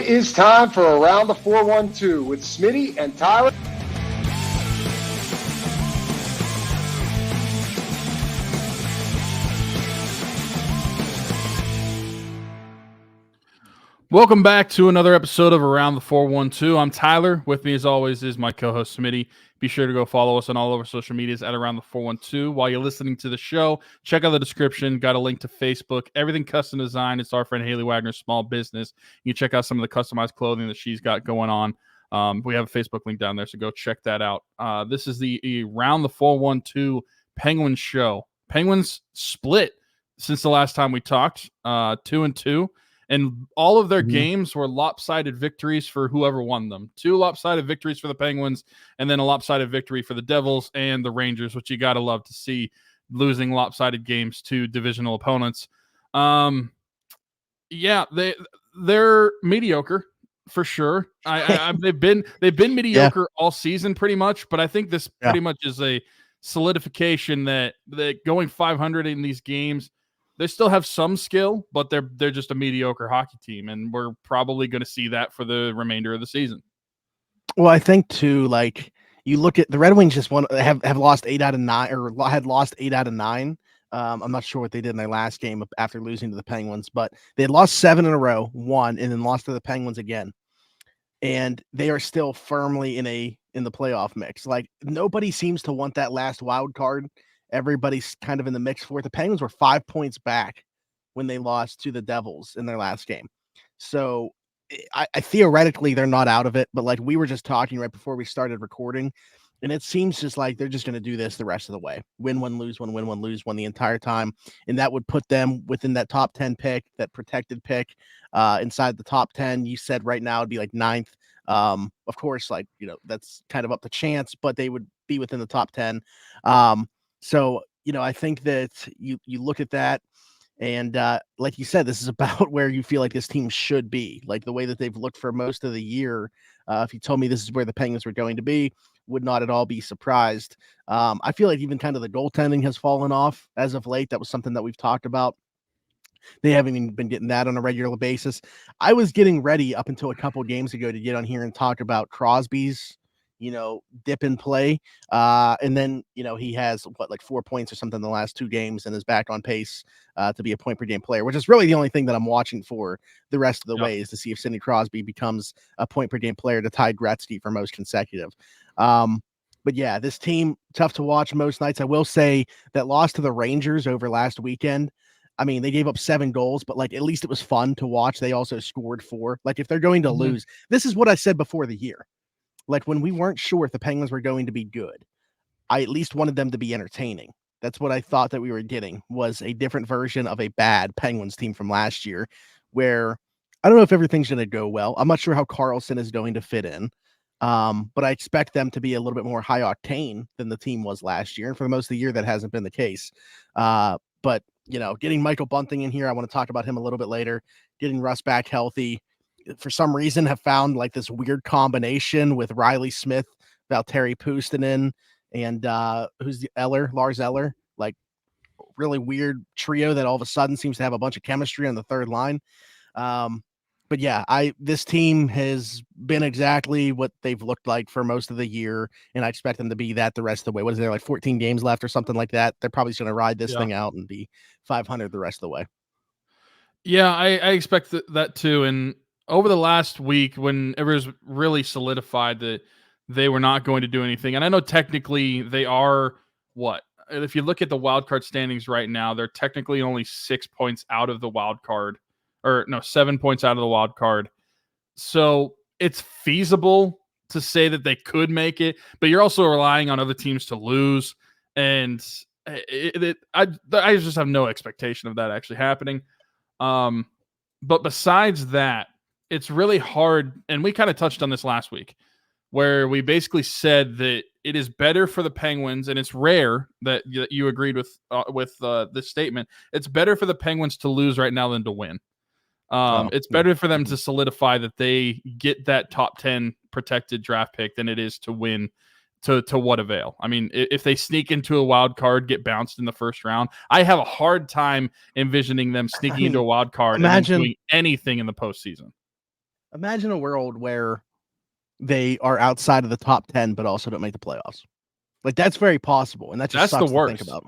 It is time for Around the 412 with Smitty and Tyler. Welcome back to another episode of Around the 412. I'm Tyler. With me, as always, is my co-host, Smitty. Be sure to go follow us on all over social medias at Around the 412. While you're listening to the show, check out the description. Got a link to Facebook. Everything custom design. It's our friend Haley Wagner's small business. You can check out some of the customized clothing that she's got going on. We have a Facebook link down there, so go check that out. This is the Around the 412 Penguins show. Penguins split since the last time we talked, 2-2. And all of their games were lopsided victories for whoever won them. 2 lopsided victories for the Penguins, and then a lopsided victory for the Devils and the Rangers, which you got to love to see, losing lopsided games to divisional opponents. They're mediocre for sure. They've been mediocre all season pretty much, but I think this pretty much is a solidification that going 500 in these games. They still have some skill, but they're just a mediocre hockey team, and we're probably going to see that for the remainder of the season. Well, I think too, like you look at the Red Wings, just have lost 8 out of 9, or had lost 8 out of 9. I'm not sure what they did in their last game after losing to the Penguins, but they had lost 7 in a row, won, and then lost to the Penguins again, and they are still firmly in the playoff mix. Like nobody seems to want that last wild card. Everybody's kind of in the mix for it. The Penguins were 5 points back when they lost to the Devils in their last game. So I theoretically, they're not out of it, but like we were just talking right before we started recording, and it seems just like they're just going to do this the rest of the way. Win one, lose one, win one, lose one the entire time. And that would put them within that top 10 pick, that protected pick inside the top 10. You said right now it'd be like 9th. Of course, like, you know, that's kind of up to chance, but they would be within the top 10. So, you know, I think that you look at that and like you said, this is about where you feel like this team should be, like the way that they've looked for most of the year. If you told me this is where the Penguins were going to be, would not at all be surprised. I feel like even kind of the goaltending has fallen off as of late. That was something that we've talked about. They haven't even been getting that on a regular basis. I was getting ready up until a couple games ago to get on here and talk about Crosby's, you know, dip in play. And then, you know, he has like 4 points or something in the last 2 games and is back on pace to be a point per game player, which is really the only thing that I'm watching for the rest of the way, is to see if Sidney Crosby becomes a point per game player to tie Gretzky for most consecutive. But yeah, this team, tough to watch most nights. I will say that loss to the Rangers over last weekend, I mean, they gave up 7 goals, but like at least it was fun to watch. They also scored 4. Like if they're going to lose, this is what I said before the year. Like when we weren't sure if the Penguins were going to be good, I at least wanted them to be entertaining. That's what I thought that we were getting, was a different version of a bad Penguins team from last year, where I don't know if everything's going to go well. I'm not sure how Carlson is going to fit in, but I expect them to be a little bit more high octane than the team was last year. And for most of the year, that hasn't been the case. But, you know, getting Michael Bunting in here, I want to talk about him a little bit later, getting Russ back healthy. For some reason have found like this weird combination with Riley Smith, Valtteri Puustinen, and who's the Lars Eller, like really weird trio that all of a sudden seems to have a bunch of chemistry on the third line. But yeah, this team has been exactly what they've looked like for most of the year, and I expect them to be that the rest of the way. What is there, like 14 games left or something like that? They're probably just going to ride this thing out and be 500 the rest of the way. Yeah, I expect that too. And over the last week, when it was really solidified that they were not going to do anything, and I know technically they are what? If you look at the wild card standings right now, they're technically only 6 points out of the wild card, or no, 7 points out of the wild card. So it's feasible to say that they could make it, but you're also relying on other teams to lose, and I just have no expectation of that actually happening. But besides that, it's really hard, and we kind of touched on this last week, where we basically said that it is better for the Penguins, and it's rare that you agreed with this statement. It's better for the Penguins to lose right now than to win. It's better for them to solidify that they get that top 10 protected draft pick than it is to win. To what avail? I mean, if they sneak into a wild card, get bounced in the first round, I have a hard time envisioning them sneaking into a wild card and doing anything in the postseason. Imagine a world where they are outside of the top 10, but also don't make the playoffs. Like that's very possible, and that just That's the sucks to think worst. about.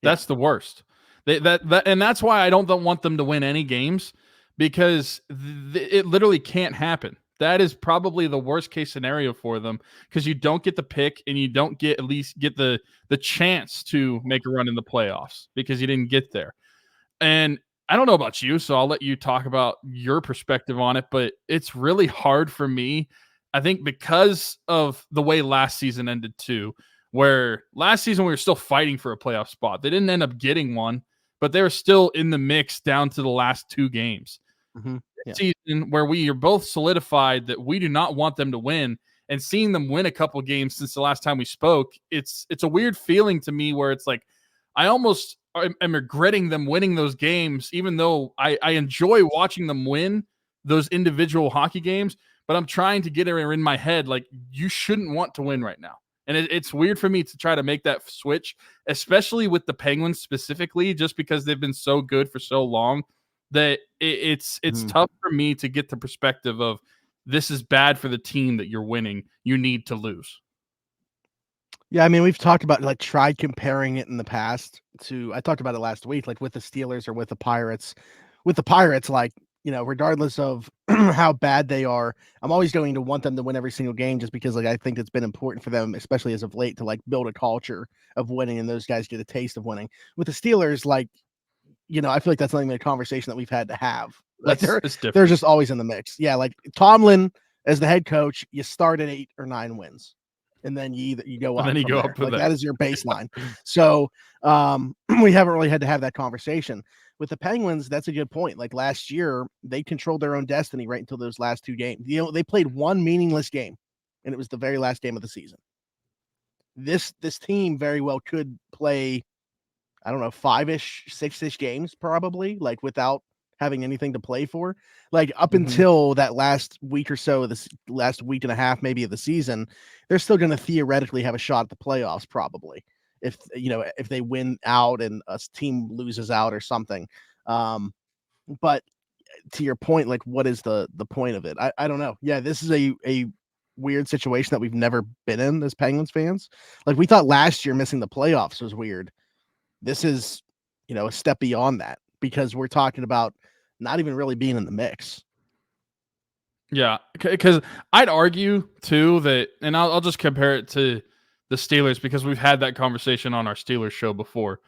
Yeah. That's the worst. And that's why I don't want them to win any games, because it literally can't happen. That is probably the worst case scenario for them, because you don't get the pick and you don't get at least get the chance to make a run in the playoffs because you didn't get there. And I don't know about you, so I'll let you talk about your perspective on it, but it's really hard for me. I think because of the way last season ended too, where last season we were still fighting for a playoff spot. They didn't end up getting one, but they were still in the mix down to the last 2 games. Mm-hmm. Yeah. Season where we are both solidified that we do not want them to win, and seeing them win a couple games since the last time we spoke, it's a weird feeling to me where it's like I almost am regretting them winning those games, even though I enjoy watching them win those individual hockey games. But I'm trying to get it in my head like you shouldn't want to win right now. And it's weird for me to try to make that switch, especially with the Penguins specifically, just because they've been so good for so long that it's tough for me to get the perspective of this is bad for the team that you're winning. You need to lose. Yeah, I mean, we've talked about like tried comparing it in the past to I talked about it last week, like with the Steelers or with the Pirates. With the Pirates, like, regardless of how bad they are, I'm always going to want them to win every single game just because like I think it's been important for them, especially as of late, to like build a culture of winning and those guys get a taste of winning. With the Steelers, like, I feel like that's not even a conversation that we've had to have. Like they're just always in the mix. Yeah, like Tomlin as the head coach, you start at 8 or 9 wins. And then you go up. And then you go there. up with like that is your baseline. So we haven't really had to have that conversation. With the Penguins, that's a good point. Like last year, they controlled their own destiny right until those last 2 games. They played one meaningless game, and it was the very last game of the season. This team very well could play, I don't know, 5-ish, 6-ish games probably, like without having anything to play for. Like up until that last week or so, this last week and a half maybe of the season, they're still going to theoretically have a shot at the playoffs probably. If they win out and a team loses out or something. But to your point, like what is the point of it? I don't know. Yeah, this is a weird situation that we've never been in as Penguins fans. Like we thought last year missing the playoffs was weird. This is, a step beyond that because we're talking about not even really being in the mix. Yeah, because I'd argue too that, and I'll just compare it to the Steelers because we've had that conversation on our Steelers show before,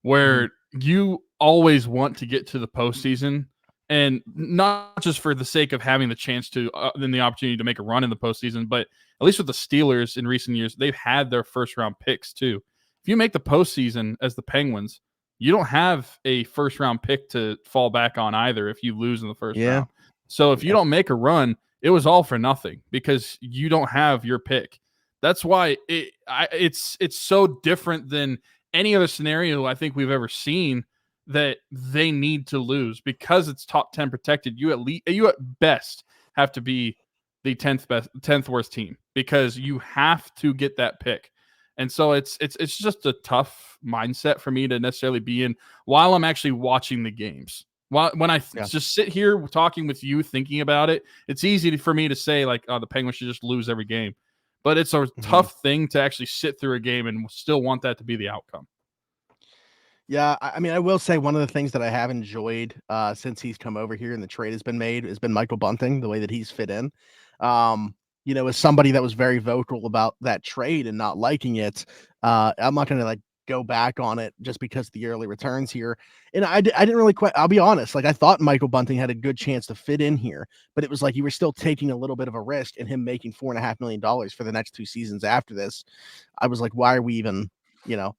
where you always want to get to the postseason, and not just for the sake of having the chance to, then the opportunity to make a run in the postseason, but at least with the Steelers in recent years, they've had their first round picks too. If you make the postseason as the Penguins, you don't have a first round pick to fall back on either if you lose in the first round. So if you don't make a run, it was all for nothing because you don't have your pick. That's why it's so different than any other scenario I think we've ever seen that they need to lose because it's top 10 protected. You at best have to be the 10th worst team because you have to get that pick. And so it's just a tough mindset for me to necessarily be in while I'm actually watching the games. When I just sit here talking with you, thinking about it, it's easy for me to say like, "Oh, the Penguins should just lose every game," but it's a tough thing to actually sit through a game and still want that to be the outcome. Yeah, I mean, I will say one of the things that I have enjoyed since he's come over here and the trade has been made has been Michael Bunting, the way that he's fit in. As somebody that was very vocal about that trade and not liking it, I'm not going to go back on it just because of the early returns here. And I didn't really quite, I'll be honest. Like I thought Michael Bunting had a good chance to fit in here, but it was like you were still taking a little bit of a risk in him making $4.5 million for the next 2 seasons after this. I was like, why are we even,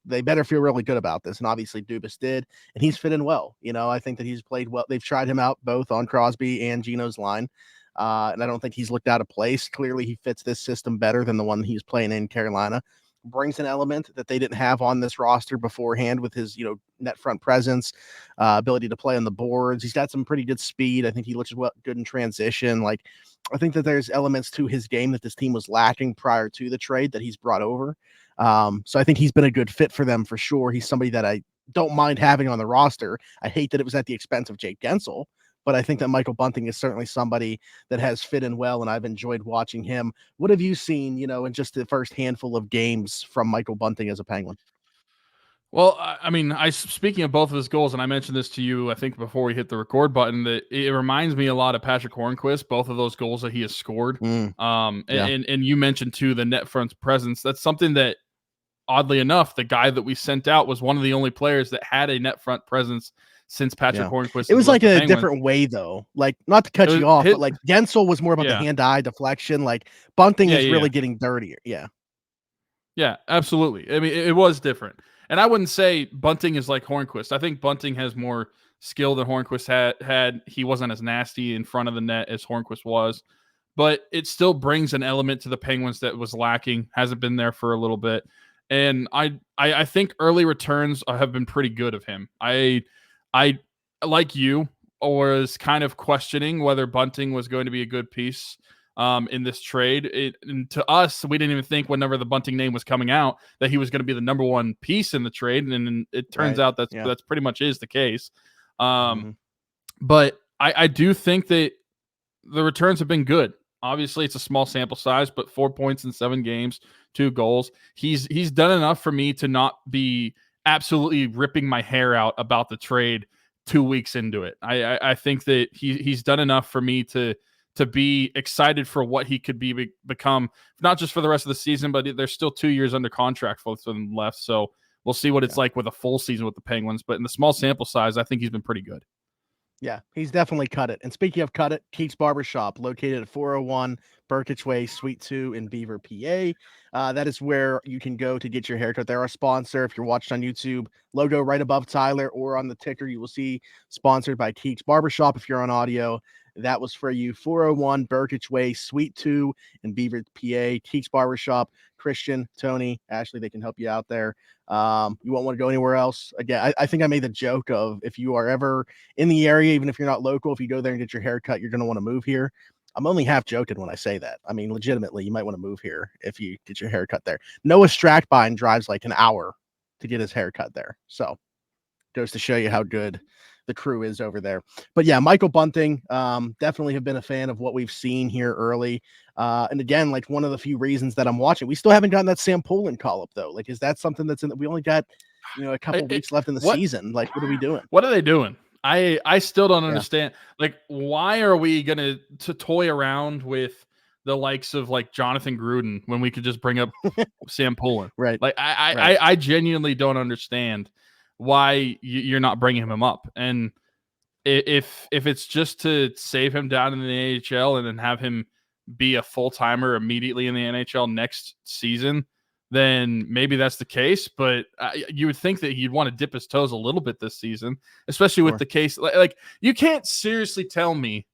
they better feel really good about this. And obviously Dubas did, and he's fit in well. I think that he's played well. They've tried him out both on Crosby and Gino's line. And I don't think he's looked out of place. Clearly he fits this system better than the one he's playing in Carolina. Brings an element that they didn't have on this roster beforehand with his, net front presence, ability to play on the boards. He's got some pretty good speed. I think he looks good in transition. Like, I think that there's elements to his game that this team was lacking prior to the trade that he's brought over. So I think he's been a good fit for them for sure. He's somebody that I don't mind having on the roster. I hate that it was at the expense of Jake Gensel, but I think that Michael Bunting is certainly somebody that has fit in well, and I've enjoyed watching him. What have you seen, in just the first handful of games from Michael Bunting as a Penguin? Well, I mean, speaking of both of his goals, and I mentioned this to you, I think before we hit the record button, that it reminds me a lot of Patrick Hornquist. Both of those goals that he has scored, Yeah. and you mentioned too the net front presence. That's something that, oddly enough, the guy that we sent out was one of the only players that had a net front presence since Patrick Hornquist. It was like a different way, though. Like, not to cut you off, but like Gensel was more about the hand-eye deflection. Like Bunting is really getting dirtier. Yeah, absolutely. I mean, it was different. And I wouldn't say Bunting is like Hornquist. I think Bunting has more skill than Hornquist had. He wasn't as nasty in front of the net as Hornquist was, but it still brings an element to the Penguins that was lacking, hasn't been there for a little bit. And I think early returns have been pretty good of him. I like you was kind of questioning whether Bunting was going to be a good piece in this trade. And to us, we didn't even think whenever the Bunting name was coming out that he was going to be the number one piece in the trade. And it turns out that's pretty much is the case. But I do think that the returns have been good. Obviously, it's a small sample size, but 4 points in 7 games, 2 goals. He's done enough for me to not be absolutely ripping my hair out about the trade 2 weeks into it. I think that he's done enough for me to be excited for what he could become, not just for the rest of the season, but there's still 2 years under contract for them left. So we'll see what it's like with a full season with the Penguins. But in the small sample size, I think he's been pretty good. Yeah, he's definitely cut it. And speaking of cut it, Keith's Barbershop, located at 401 Burkitch Way, Suite 2 in Beaver, PA. That is where you can go to get your haircut. They're our sponsor. If you're watching on YouTube, logo right above Tyler, or on the ticker, you will see sponsored by Keith's Barbershop. If you're on audio, that was for you. 401 Burkitch Way, Suite 2 in Beaver, PA. Keith's Barbershop. Christian, Tony, Ashley, they can help you out there. You won't want to go anywhere else. Again, I think I made the joke of, if you are ever in the area, even if you're not local, if you go there and get your hair cut, you're going to want to move here. I'm only half joking when I say that. I mean, legitimately, you might want to move here if you get your hair cut there. Noah Strackbine drives like an hour to get his hair cut there. So goes to show you how good the crew is over there. But yeah, Michael Bunting, definitely have been a fan of what we've seen here early. And again, like, one of the few reasons that I'm watching, we still haven't gotten that Sam Poulin call up though. Like, is that something that's we only got, a couple weeks left in the season? Like, what are we doing? What are they doing? I still don't understand. Like, why are we gonna toy around with the likes of like Jonathan Gruden when we could just bring up Sam Poulin? Right. Like, I genuinely don't understand why you're not bringing him up. And if it's just to save him down in the NHL and then have him be a full-timer immediately in the NHL next season, then maybe that's the case. But you would think that he'd want to dip his toes a little bit this season, especially with the case. Like, you can't seriously tell me.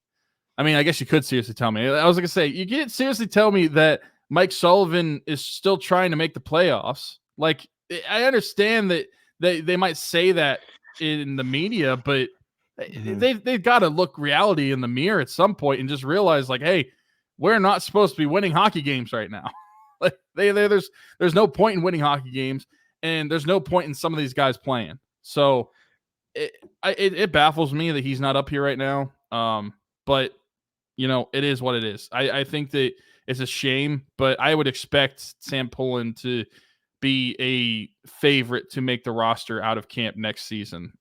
I mean, I guess you could seriously tell me. I was going to say, you can't seriously tell me that Mike Sullivan is still trying to make the playoffs. Like, I understand that they might say that in the media, but they've got to look reality in the mirror at some point and just realize, like, hey, we're not supposed to be winning hockey games right now. Like, there's no point in winning hockey games, and there's no point in some of these guys playing. So it baffles me that he's not up here right now. But it is what it is. I think that it's a shame, but I would expect Sam Poulin to be a favorite to make the roster out of camp next season.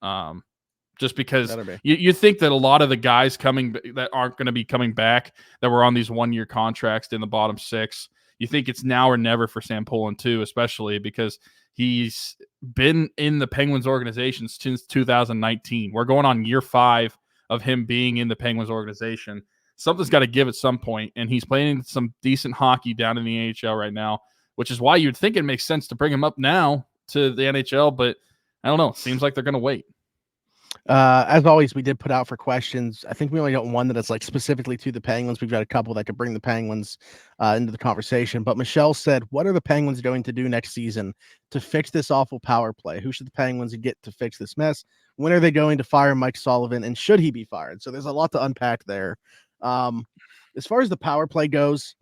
Just because you think that a lot of the guys coming that aren't going to be coming back, that were on these 1-year contracts in the bottom 6, you think it's now or never for Sam Poulin too, especially because he's been in the Penguins organization since 2019. We're going on year 5 of him being in the Penguins organization. Something's got to give at some point, and he's playing some decent hockey down in the AHL right now, which is why you'd think it makes sense to bring him up now to the NHL, but I don't know. It seems like they're going to wait. As always, we did put out for questions. I think we only got one that is like specifically to the Penguins. We've got a couple that could bring the Penguins into the conversation. But Michelle said, what are the Penguins going to do next season to fix this awful power play? Who should the Penguins get to fix this mess? When are they going to fire Mike Sullivan, and should he be fired? So there's a lot to unpack there. As far as the power play goes,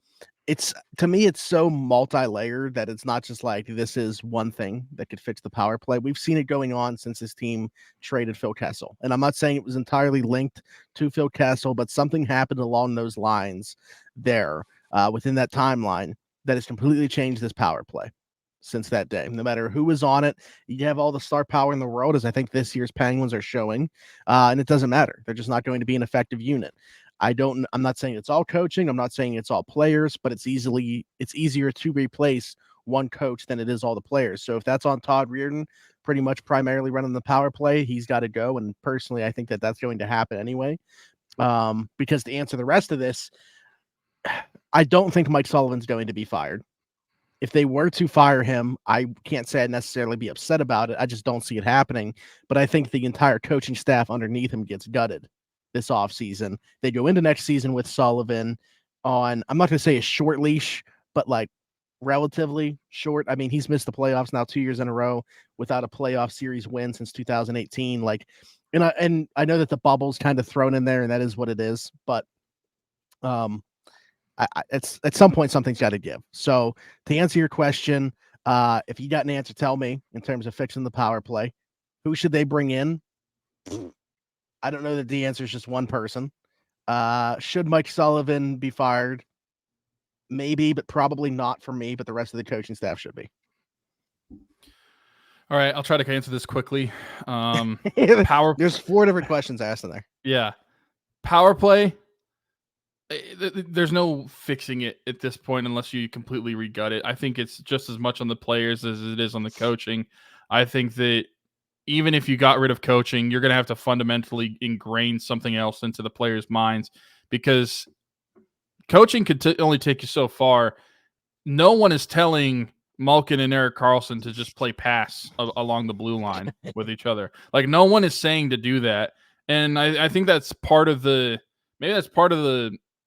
to me, it's so multi-layered that it's not just like this is one thing that could fix the power play. We've seen it going on since this team traded Phil Kessel. And I'm not saying it was entirely linked to Phil Kessel, but something happened along those lines there within that timeline that has completely changed this power play since that day. No matter who was on it, you have all the star power in the world, as I think this year's Penguins are showing, and it doesn't matter. They're just not going to be an effective unit. I'm not saying it's all coaching. I'm not saying it's all players, but it's easier to replace one coach than it is all the players. So if that's on Todd Reirden, pretty much primarily running the power play, he's got to go. And personally, I think that that's going to happen anyway. Because to answer the rest of this, I don't think Mike Sullivan's going to be fired. If they were to fire him, I can't say I'd necessarily be upset about it. I just don't see it happening. But I think the entire coaching staff underneath him gets gutted this offseason. They go into next season with Sullivan on, I'm not going to say a short leash, but like relatively short. I mean, he's missed the playoffs now 2 years in a row without a playoff series win since 2018. Like, and I know that the bubble's kind of thrown in there, and that is what it is. But it's at some point something's got to give. So to answer your question, if you got an answer, tell me in terms of fixing the power play. Who should they bring in? I don't know that the answer is just one person. Should Mike Sullivan be fired? Maybe, but probably not for me, but the rest of the coaching staff should be. All right, I'll try to answer this quickly. There's 4 different questions asked in there. Yeah. Power play, there's no fixing it at this point unless you completely regut it. I think it's just as much on the players as it is on the coaching. I think that even if you got rid of coaching, you're going to have to fundamentally ingrain something else into the players' minds, because coaching could only take you so far. No one is telling Malkin and Erik Karlsson to just play pass along the blue line with each other. Like, no one is saying to do that. And I think that's part of the, I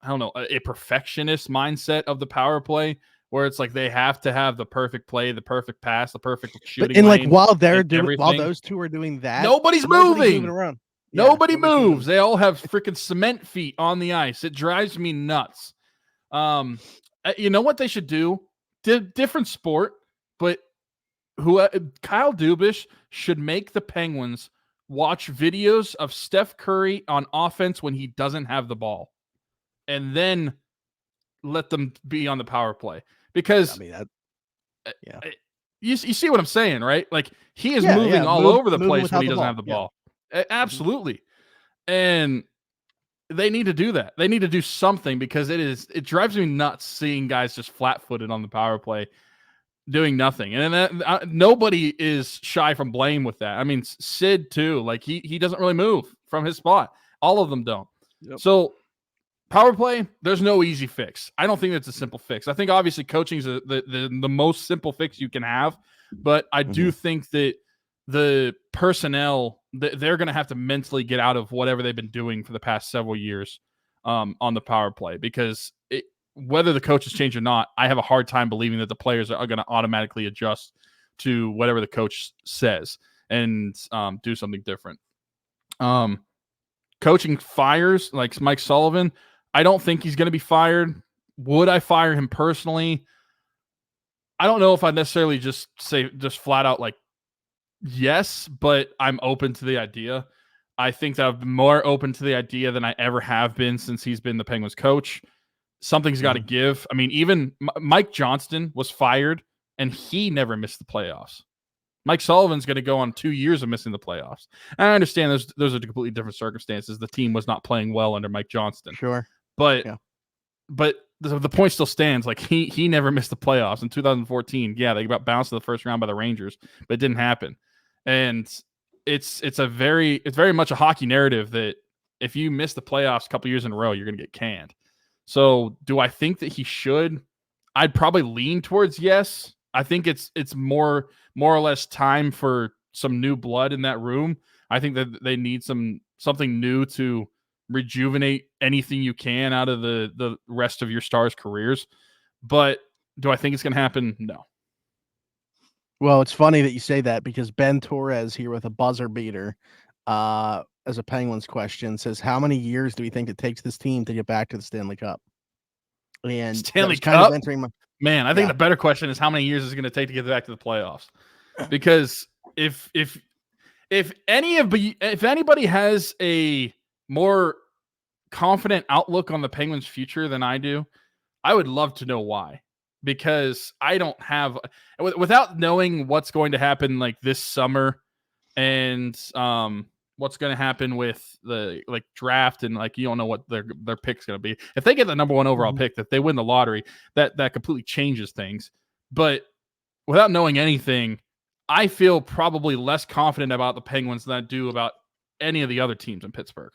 don't know, a perfectionist mindset of the power play, where it's like they have to have the perfect play, the perfect pass, the perfect shooting. And like while those two are doing that, nobody's moving around. Nobody moves. They all have freaking cement feet on the ice. It drives me nuts. You know what they should do? Different sport, but Kyle Dubas should make the Penguins watch videos of Steph Curry on offense when he doesn't have the ball, and then let them be on the power play. Because you see what I'm saying, right? Like, he is moving all over the place when he doesn't have the ball. Absolutely. And they need to do that. They need to do something, because it drives me nuts seeing guys just flat-footed on the power play doing nothing. And nobody is shy from blame with that. I mean, Sid too. Like, he doesn't really move from his spot. All of them don't. Yep. So power play, there's no easy fix. I don't think it's a simple fix. I think obviously coaching is the most simple fix you can have, but I do think that the personnel, they're going to have to mentally get out of whatever they've been doing for the past several years on the power play, because whether the coaches change or not, I have a hard time believing that the players are going to automatically adjust to whatever the coach says and do something different. Coaching fires, like Mike Sullivan, I don't think he's going to be fired. Would I fire him personally? I don't know if I'd necessarily just flat out like yes, but I'm open to the idea. I think that I've been more open to the idea than I ever have been since he's been the Penguins coach. Something's got to give. I mean, even Mike Johnston was fired, and he never missed the playoffs. Mike Sullivan's going to go on 2 years of missing the playoffs. And I understand those are completely different circumstances. The team was not playing well under Mike Johnston. Sure. But the point still stands. Like, he never missed the playoffs in 2014. Yeah, they got bounced in the first round by the Rangers, but it didn't happen. And it's very much a hockey narrative that if you miss the playoffs a couple years in a row, you're going to get canned. So do I think that he should? I'd probably lean towards yes. I think it's more or less time for some new blood in that room. I think that they need something new to rejuvenate anything you can out of the rest of your stars' careers. But do I think it's going to happen? No. Well, it's funny that you say that, because Ben Torres here with a buzzer beater as a Penguins question says, how many years do we think it takes this team to get back to the Stanley Cup? And Stanley kind Cup? of entering my Man, I think the better question is how many years is it going to take to get back to the playoffs? Because if anybody has a more confident outlook on the Penguins' future than I do, I would love to know why. Because I don't have, without knowing what's going to happen like this summer and what's going to happen with the like draft and like you don't know what their pick's going to be. If they get the number 1 overall pick, that they win the lottery, that completely changes things. But without knowing anything, I feel probably less confident about the Penguins than I do about any of the other teams in Pittsburgh.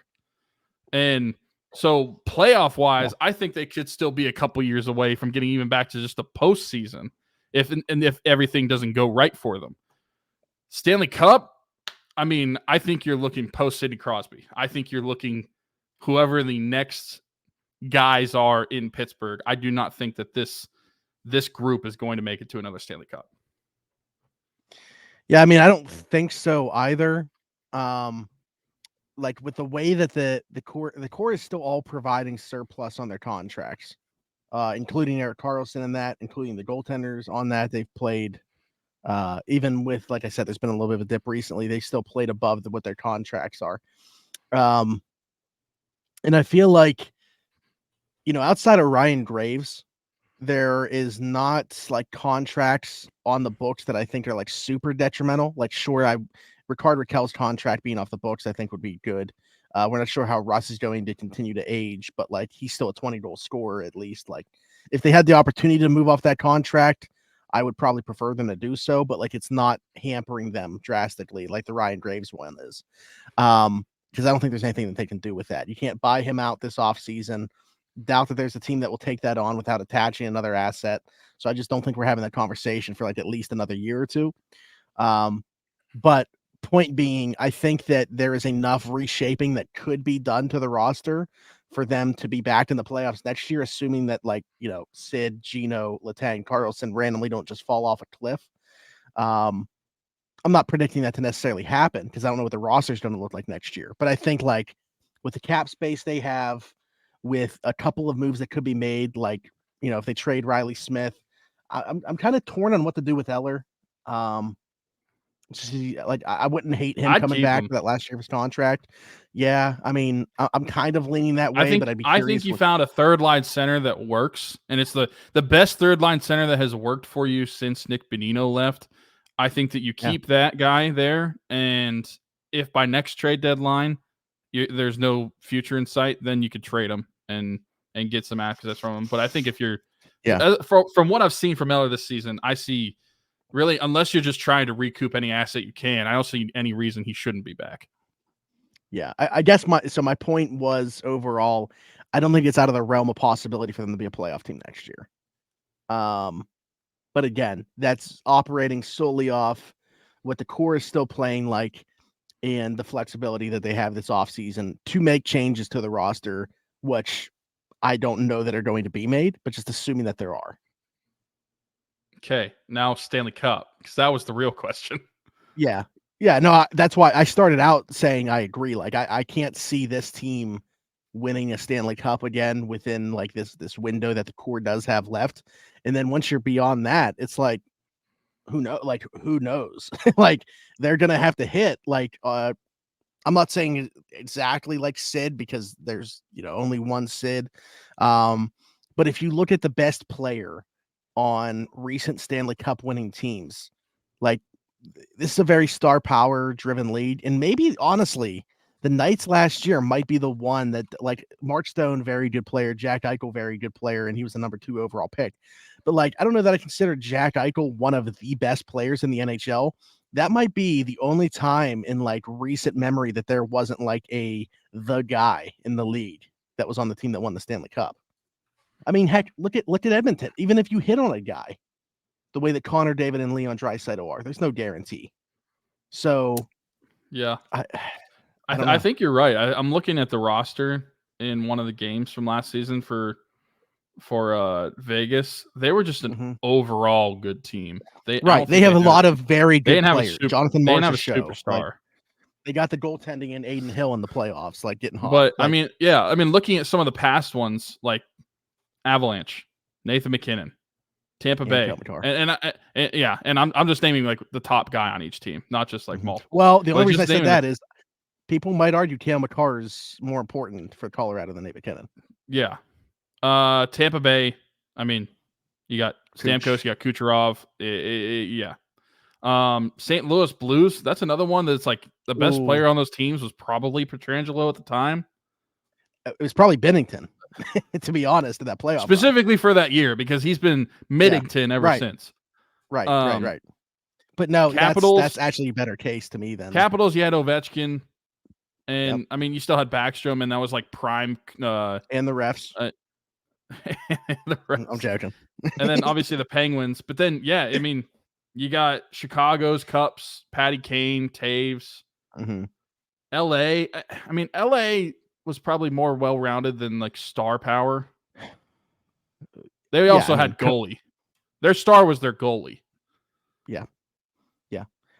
And so playoff wise, I think they could still be a couple years away from getting even back to just the postseason if everything doesn't go right for them. Stanley Cup, I mean, I think you're looking post Sidney Crosby. I think you're looking whoever the next guys are in Pittsburgh. I do not think that this group is going to make it to another Stanley Cup. Yeah, I mean, I don't think so either. Like with the way that the core is still all providing surplus on their contracts, including Erik Karlsson in that, including the goaltenders on that. They've played, even with, like I said, there's been a little bit of a dip recently. They still played above what their contracts are. And I feel like, outside of Ryan Graves, there is not like contracts on the books that I think are like super detrimental. Like, sure, Rickard Rakell's contract being off the books, I think would be good. We're not sure how Russ is going to continue to age, but like he's still a 20-goal scorer at least. Like, if they had the opportunity to move off that contract, I would probably prefer them to do so, but like it's not hampering them drastically like the Ryan Graves one is. Because I don't think there's anything that they can do with that. You can't buy him out this offseason. Doubt that there's a team that will take that on without attaching another asset. So I just don't think we're having that conversation for like at least another year or two. But point being, I think that there is enough reshaping that could be done to the roster for them to be back in the playoffs next year, assuming that like, Sid, Gino, Letang, Karlsson randomly don't just fall off a cliff. I'm not predicting that to necessarily happen because I don't know what the roster is going to look like next year. But I think like with the cap space they have, with a couple of moves that could be made, like, if they trade Riley Smith, I'm kind of torn on what to do with Eller. Like I wouldn't hate him coming back for that last year of his contract. Yeah, I mean, I'm kind of leaning that way, but I'd be curious. I think you found a third line center that works, and it's the best third line center that has worked for you since Nick Bonino left. I think that you keep that guy there, and if by next trade deadline there's no future in sight, then you could trade him and get some assets from him. But I think if you're from what I've seen from Eller this season, I see really, unless you're just trying to recoup any asset you can, I don't see any reason he shouldn't be back. Yeah, I guess my point was overall, I don't think it's out of the realm of possibility for them to be a playoff team next year. But again, that's operating solely off what the core is still playing like and the flexibility that they have this offseason to make changes to the roster, which I don't know that are going to be made, but just assuming that there are. Okay, now Stanley Cup, because that was the real question. Yeah. No, that's why I started out saying I agree. Like, I can't see this team winning a Stanley Cup again within like this window that the core does have left. And then once you're beyond that, it's like, who knows? Like, they're gonna have to hit like I'm not saying exactly like Sid because there's only one Sid. But if you look at the best player on recent Stanley Cup winning teams, like, this is a very star power driven league. And maybe honestly, the Knights last year might be the one that, like, Mark Stone, very good player, Jack Eichel, very good player, and he was the number 2 overall pick. But like, I don't know that I consider Jack Eichel one of the best players in the NHL. That might be the only time in like recent memory that there wasn't like the guy in the league that was on the team that won the Stanley Cup. I mean, heck, look at Edmonton. Even if you hit on a guy, the way that Connor David and Leon Draisaitl are, there's no guarantee. So, yeah, I think you're right. I'm looking at the roster in one of the games from last season for Vegas. They were just an overall good team. They have a lot of very good players. Jonathan Marchessault, superstar. Like, they got the goaltending in Aiden Hill in the playoffs, like getting hot. But like, I mean, looking at some of the past ones, like Avalanche, Nathan McKinnon, Tampa Bay, Kopitar. and I'm just naming like the top guy on each team, not just like multiple. Well, the only But reason I just said naming that is people might argue Cale Makar is more important for Colorado than Nate McKinnon. Yeah. Tampa Bay, I mean, you got Stamkos, you got Kucherov. Yeah. St. Louis Blues, that's another one that's like the best player on those teams was probably Pietrangelo at the time. It was probably Bennington, to be honest, in that playoff Specifically for that year, because he's been Middington ever since. Right. But no, Capitals, that's actually a better case to me than Capitals. You had Ovechkin, and I mean, you still had Backstrom, and that was like prime. And the refs. The refs. I'm joking. And then obviously the Penguins, but then I mean, you got Chicago's Cups, Patty Kane, Taves, LA. I mean, LA was probably more well-rounded than like star power. They also had goalie. Their star was their goalie. Yeah.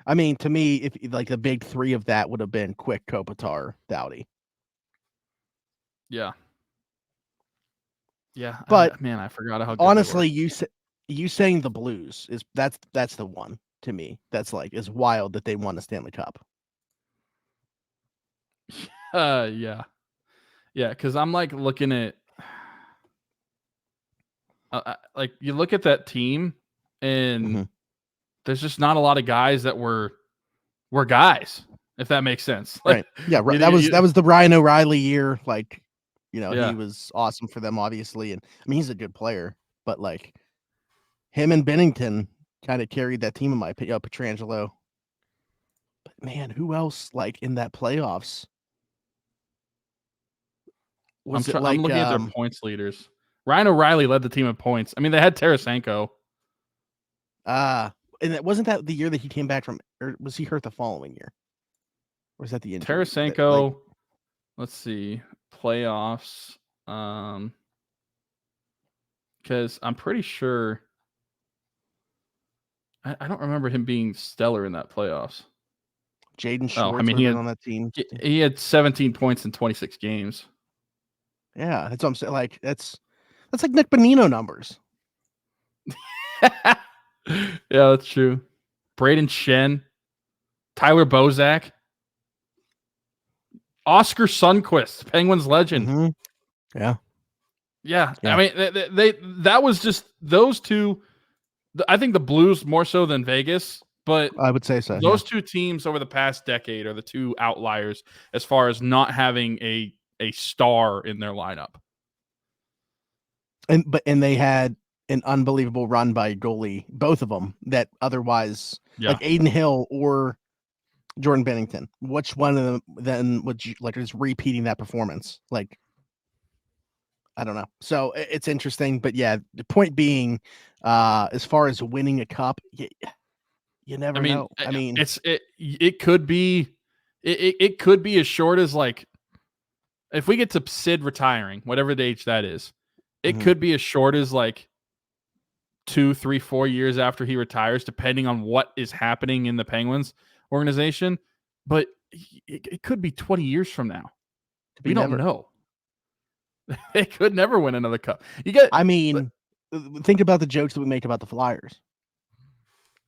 I mean, to me, if like the big three of that would have been Quick, Kopitar, Doughty. Yeah. But man, I forgot how. Good honestly, you saying the Blues is that's the one to me that's like is wild that they won the Stanley Cup. Yeah, because I'm like looking at like you look at that team and there's just not a lot of guys that were guys, if that makes sense. Like, right? Yeah, that was the Ryan O'Reilly year. Like, he was awesome for them, obviously, and I mean he's a good player, but like him and Bennington kind of carried that team in my opinion. Pietrangelo, but man, who else like in that playoffs? I'm looking at their points leaders. Ryan O'Reilly led the team in points. I mean, they had Tarasenko. And it wasn't that the year that he came back from, or was he hurt the following year? Or was that the injury? Tarasenko, let's see, playoffs. Because I'm pretty sure I don't remember him being stellar in that playoffs. Jaden Schwartz he had on that team. He had 17 points in 26 games. Yeah, that's what I'm saying. Like that's like Nick Bonino numbers. Yeah, that's true. Braden Shen, Tyler Bozak, Oscar Sundqvist, Penguins legend. Yeah. I mean, that was just those two. I think the Blues more so than Vegas, but I would say so. Those two teams over the past decade are the two outliers as far as not having a star in their lineup. And they had an unbelievable run by goalie, both of them, that otherwise like Aiden Hill or Jordan Bennington. Which one of them then would you like is repeating that performance? Like, I don't know. So it's interesting, but yeah, the point being, as far as winning a cup, you never know. I mean, it could be as short as like if we get to Sid retiring, whatever the age that is, it could be as short as like 2, 3, 4 years after he retires, depending on what is happening in the Penguins organization. But it could be 20 years from now. We don't know. They could never win another cup. I mean, think about the jokes that we make about the Flyers.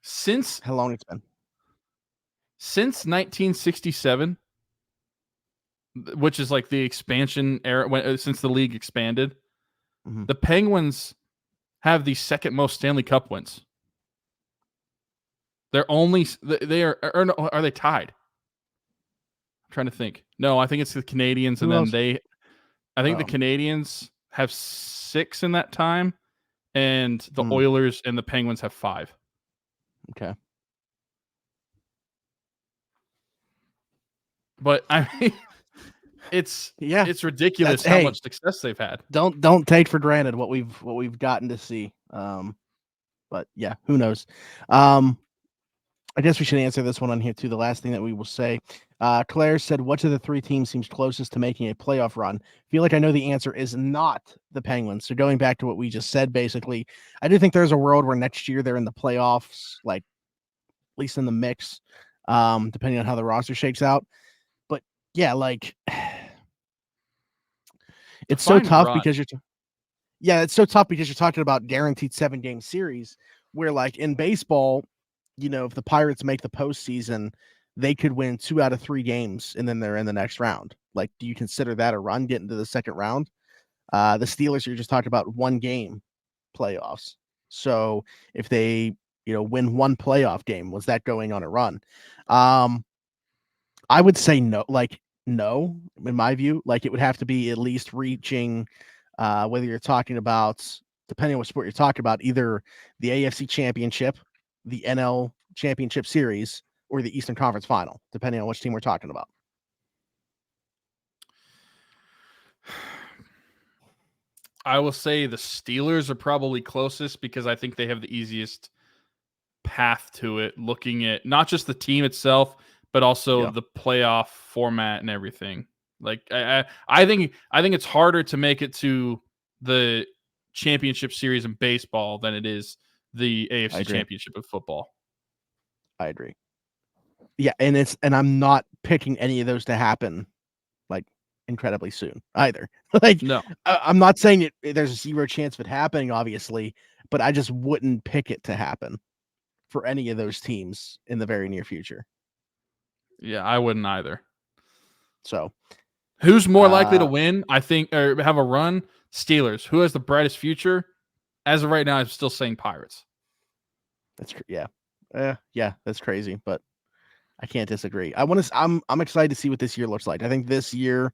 Since how long it's been? Since 1967, which is like the expansion era, since the league expanded, the Penguins have the second most Stanley Cup wins. Are they tied? I'm trying to think. No, I think it's the Canadians, and then I think the Canadians have 6 in that time, and the Oilers and the Penguins have 5. Okay. But I mean, it's ridiculous how much success they've had. Don't take for granted what we've gotten to see. But yeah, who knows? I guess we should answer this one on here too. The last thing that we will say, Claire said, "Which of the 3 teams seems closest to making a playoff run?" Feel like I know the answer is not the Penguins. So going back to what we just said, basically, I do think there's a world where next year they're in the playoffs, like at least in the mix, depending on how the roster shakes out. But yeah, like it's so tough because Yeah, it's so tough because you're talking about guaranteed 7-game series where, like, in baseball, if the Pirates make the postseason, they could win 2 out of 3 games and then they're in the next round. Like, do you consider that a run getting to the second round? The Steelers, you're just talking about 1-game playoffs. So if they, win 1 playoff game, was that going on a run? I would say no, no, in my view. Like, it would have to be at least reaching, whether you're talking about, depending on what sport you're talking about, either the AFC Championship, the NL Championship Series, or the Eastern Conference Final, depending on which team we're talking about. I will say the Steelers are probably closest because I think they have the easiest path to it, looking at not just the team itself, but also the playoff format and everything. Like I think it's harder to make it to the championship series in baseball than it is the AFC Championship of football. I agree. Yeah, and I'm not picking any of those to happen like incredibly soon either. Like, no, I'm not saying there's a 0 chance of it happening, obviously, but I just wouldn't pick it to happen for any of those teams in the very near future. Yeah, I wouldn't either. So, who's more likely to win? I think, or have a run? Steelers. Who has the brightest future? As of right now, I'm still saying Pirates. That's that's crazy, but I can't disagree. I'm excited to see what this year looks like. I think this year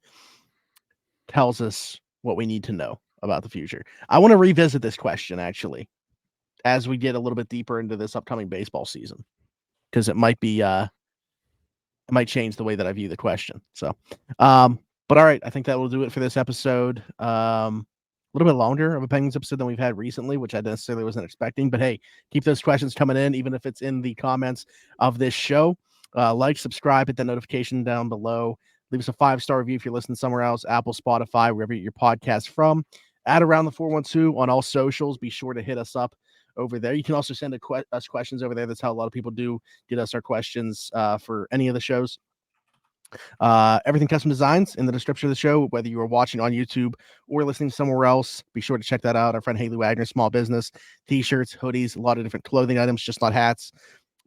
tells us what we need to know about the future. I want to revisit this question actually as we get a little bit deeper into this upcoming baseball season, because it might be it might change the way that I view the question. So, but all right, I think that will do it for this episode. A little bit longer of a Penguins episode than we've had recently, which I necessarily wasn't expecting. But hey, keep those questions coming in, even if it's in the comments of this show. Like, subscribe, hit that notification down below. Leave us a 5-star review if you're listening somewhere else, Apple, Spotify, wherever you get your podcast from. At Around the 412 on all socials. Be sure to hit us up over there. You can also send us questions over there. That's how a lot of people do get us our questions for any of the shows. Everything Custom Designs in the description of the show, whether you are watching on YouTube or listening somewhere else. Be sure to check that out. Our friend Haley Wagner, small business, t-shirts, hoodies, a lot of different clothing items, just not hats,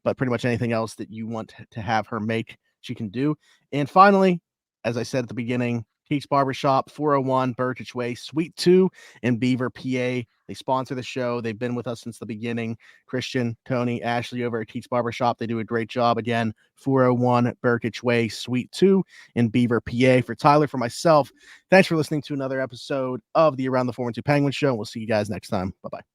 but pretty much anything else that you want to have her make, she can do. And finally, as I said at the beginning, Keeks Barbershop, 401 Burkitch Way, Suite 2 in Beaver, PA. They sponsor the show. They've been with us since the beginning. Christian, Tony, Ashley over at Keeks Barbershop. They do a great job. Again, 401 Burkitch Way, Suite 2 in Beaver, PA. For Tyler, for myself, thanks for listening to another episode of the Around the 412 Penguin Show. We'll see you guys next time. Bye-bye.